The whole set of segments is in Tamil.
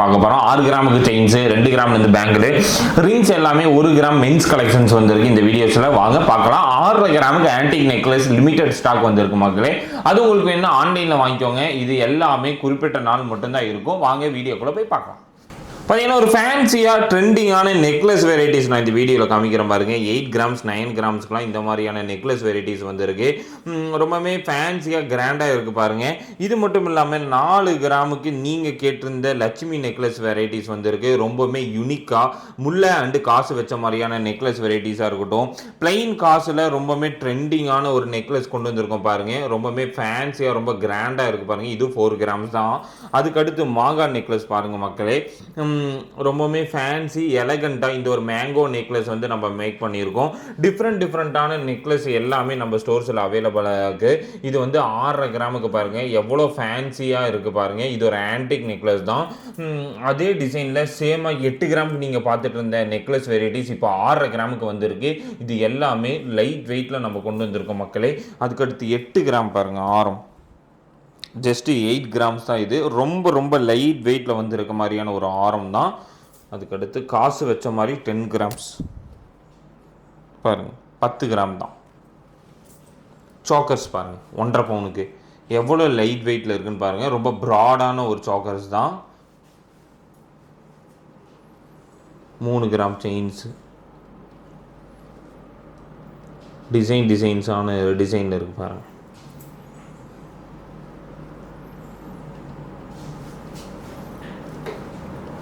பார்க்க போகிறோம். 6 கிராமுக்கு செயின்ஸு, 2 கிராம்லேருந்து பேங்கிள், ரிங்ஸ் எல்லாமே 1 கிராம் மென்ஸ் கலெக்ஷன்ஸ் வந்திருக்கு இந்த வீடியோஸில். வாங்க பார்க்கலாம். 6.5 கிராமுக்கு ஆன்டிக் நெக்லஸ் லிமிடெட் ஸ்டாக் வந்திருக்கு மக்களே. அது உங்களுக்கு வேணும்னா ஆன்லைனில் வாங்கிக்கோங்க. இது எல்லாமே குறிப்பிட்ட நாள் மட்டும்தான் இருக்கும். வாங்க வீடியோக்குள்ளே போய் பார்க்கலாம். பார்த்தீங்கன்னா ஒரு ஃபேன்சியாக ட்ரெண்டிங்கான நெக்லஸ் வெரைட்டிஸ் நான் இந்த வீடியோவில் காமிக்கிறேன் பாருங்க. 8 கிராம்ஸ் 9 கிராம்ஸ்க்குலாம் இந்த மாதிரியான நெக்லஸ் வெரைட்டிஸ் வந்துருக்கு. ரொம்பவே ஃபேன்சியாக கிராண்டாக இருக்குது பாருங்கள். இது மட்டும் இல்லாமல் 4 கிராமுக்கு நீங்கள் கேட்டிருந்த லட்சுமி நெக்லஸ் வெரைட்டிஸ் வந்துருக்கு. ரொம்பவுமே யூனிக்காக முல்லை அண்டு காசு வச்ச மாதிரியான நெக்லஸ் வெரைட்டிஸாக இருக்கட்டும். பிளைன் காசில் ரொம்பவே ட்ரெண்டிங்கான ஒரு நெக்லஸ் கொண்டு வந்திருக்கோம் பாருங்கள். ரொம்பவே ஃபேன்சியாக ரொம்ப கிராண்டாக இருக்குது பாருங்கள். இது 4 கிராம்ஸ் தான். அதுக்கடுத்து மாங்கா நெக்லஸ் பாருங்கள் மக்களே. ரொம்பவுமே ஃபேன்சி எலகண்டாக இந்த ஒரு மேங்கோ நெக்லஸ் வந்து நம்ம மேக் பண்ணியிருக்கோம். டிஃப்ரெண்ட்டான நெக்லஸ் எல்லாமே நம்ம ஸ்டோர்ஸில் அவைலபிளாக இருக்குது. இது வந்து 6.5 கிராமுக்கு பாருங்கள் எவ்வளோ ஃபேன்சியாக இருக்குது பாருங்கள். இது ஒரு ஆன்டிக் நெக்லஸ் தான். அதே டிசைனில் சேமாக 8 கிராமுக்கு நீங்கள் பார்த்துட்டு இருந்த நெக்லஸ் வெரைட்டிஸ் இப்போ 6.5 கிராமுக்கு வந்திருக்கு. இது எல்லாமே லைட் வெயிட்டில் நம்ம கொண்டு வந்திருக்கோம் மக்களே. அதுக்கடுத்து 8 கிராம் பாருங்கள் ஆரம். ஜஸ்ட்டு 8 கிராம்ஸ் தான். இது ரொம்ப லைட் வெயிட்டில் வந்து இருக்க மாதிரியான ஒரு ஆரம் தான். அதுக்கடுத்து காசு வச்ச மாதிரி 10 கிராம்ஸ் பாருங்கள் 10 கிராம் தான். சாக்கர்ஸ் பாருங்கள் 1.5 பவுனுக்கு எவ்வளோ லைட் வெயிட்டில் இருக்குன்னு பாருங்கள். ரொம்ப ப்ராடான ஒரு சாக்கர்ஸ் தான். 3 கிராம் செயின்ஸு டிசைன்ஸான டிசைனில் இருக்குது பாருங்கள்.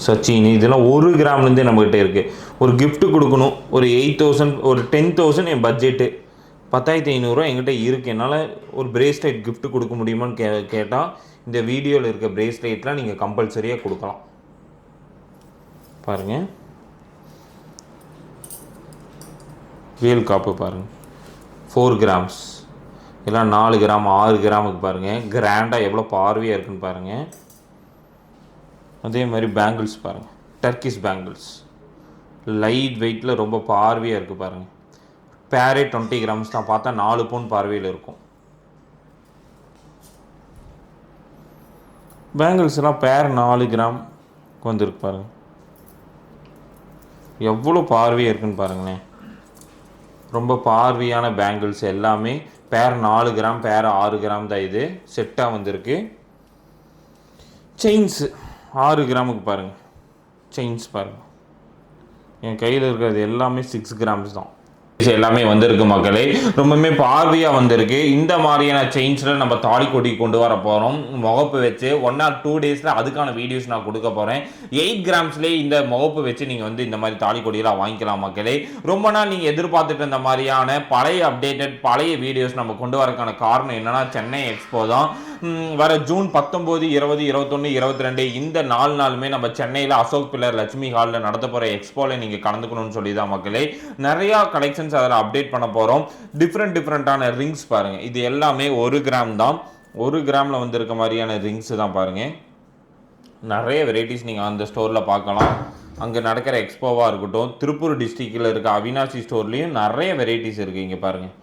சச்சின் இதெல்லாம் 1 கிராம்லேருந்தே நம்மகிட்ட இருக்குது. ஒரு கிஃப்ட்டு கொடுக்கணும், ஒரு 8,000 ஒரு 10,000 என் பட்ஜெட்டு 10,500 என்கிட்ட இருக்குது. என்னால் ஒரு பிரேஸ்லெட் கிஃப்ட்டு கொடுக்க முடியுமான்னு கேட்டால் இந்த வீடியோவில் இருக்க பிரேஸ்லெட்லாம் நீங்கள் கம்பல்சரியாக கொடுக்கலாம். பாருங்கள் வேல் காப்பு பாருங்கள் 4 கிராம்ஸ். எல்லாம் 4 கிராம் 6 கிராமுக்கு பாருங்கள். கிராண்டாக எவ்வளோ பார்வையாக இருக்குன்னு பாருங்கள். அதே மாதிரி பேங்கிள்ஸ் பாருங்கள். டர்க்கிஷ் பேங்கிள்ஸ் லைட் வெயிட்டில் ரொம்ப பார்வையாக இருக்குது பாருங்கள். பேரே 20 கிராம்ஸ் தான். பார்த்தா 4 பவுன் பார்வையில் இருக்கும். பேங்கிள்ஸ்லாம் பேர் 4 கிராம் வந்துருக்கு பாருங்கள். எவ்வளோ பார்வையாக இருக்குன்னு பாருங்களேன். ரொம்ப பார்வையான பேங்கிள்ஸ் எல்லாமே பேர் 4 கிராம் பேர் 6 கிராம் தான். இது செட்டாக வந்திருக்கு. செயின்ஸு 6 கிராமுக்கு பாருங்கள். செயின்ஸ் பாருங்கள். என் கையில் இருக்கிறது எல்லாமே 6 கிராம்ஸ் தான். எல்லாமே வந்திருக்கு மக்களே. ரொம்பவுமே பார்வையாக வந்திருக்கு. இந்த மாதிரியான செயின்ஸில் நம்ம தாலி கொடி கொண்டு வர போகிறோம். முகப்பு வச்சு 1 or 2 டேஸில் அதுக்கான வீடியோஸ் நான் கொடுக்க போகிறேன். 8 கிராம்ஸ்லேயே இந்த முகப்பு வச்சு நீங்கள் வந்து இந்த மாதிரி தாலி கொடியெல்லாம் வாங்கிக்கலாம் மக்களே. ரொம்ப நாள் நீங்கள் எதிர்பார்த்துட்டு இருந்த மாதிரியான பழைய அப்டேட்டட் பழைய வீடியோஸ் நம்ம கொண்டு வரக்கான காரணம் என்னென்னா சென்னை எக்ஸ்போ தான். வர ஜூன் 19, 20, 21, 22 இந்த 4 நாளுமே நம்ம சென்னையில் அசோக் பில்லர் லட்சுமி ஹாலில் நடத்த போகிற எக்ஸ்போவில் நீங்கள் கலந்துக்கணும்னு சொல்லி தான் மக்களே. நிறையா கலெக்ஷன்ஸ் அதில் அப்டேட் பண்ண போகிறோம். டிஃப்ரெண்டான ரிங்ஸ் பாருங்கள். இது எல்லாமே 1 கிராம் தான். 1 கிராமில் வந்து இருக்க மாதிரியான ரிங்ஸ் தான் பாருங்கள். நிறைய வெரைட்டிஸ் நீங்கள் அந்த ஸ்டோரில் பார்க்கலாம். அங்கே நடக்கிற எக்ஸ்போவாக இருக்கட்டும், திருப்பூர் டிஸ்ட்ரிக்டில் இருக்க அவினாசி ஸ்டோர்லேயும் நிறைய வெரைட்டிஸ் இருக்குது. இங்கே பாருங்கள்.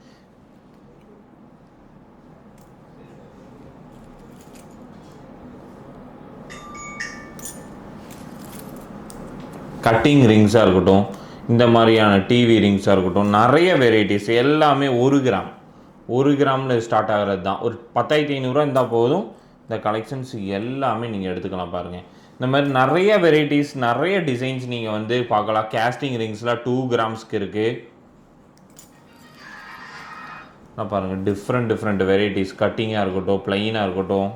கட்டிங் ரிங்ஸாக இருக்கட்டும், இந்த மாதிரியான டிவி ரிங்ஸாக இருக்கட்டும், நிறைய வெரைட்டிஸ் எல்லாமே 1 கிராம் 1 கிராமில் ஸ்டார்ட் ஆகிறது தான். ஒரு 10,500 இருந்தால் போதும். இந்த கலெக்ஷன்ஸ் எல்லாமே நீங்கள் எடுத்துக்கலாம் பாருங்கள். இந்த மாதிரி நிறைய வெரைட்டிஸ் நிறைய டிசைன்ஸ் நீங்கள் வந்து பார்க்கலாம். கேஸ்டிங் ரிங்ஸ்லாம் 2 கிராம்ஸ்க்கு இருக்குது. நான் பாருங்கள் டிஃப்ரெண்ட் வெரைட்டிஸ் கட்டிங்காக இருக்கட்டும், ப்ளைனாக இருக்கட்டும்.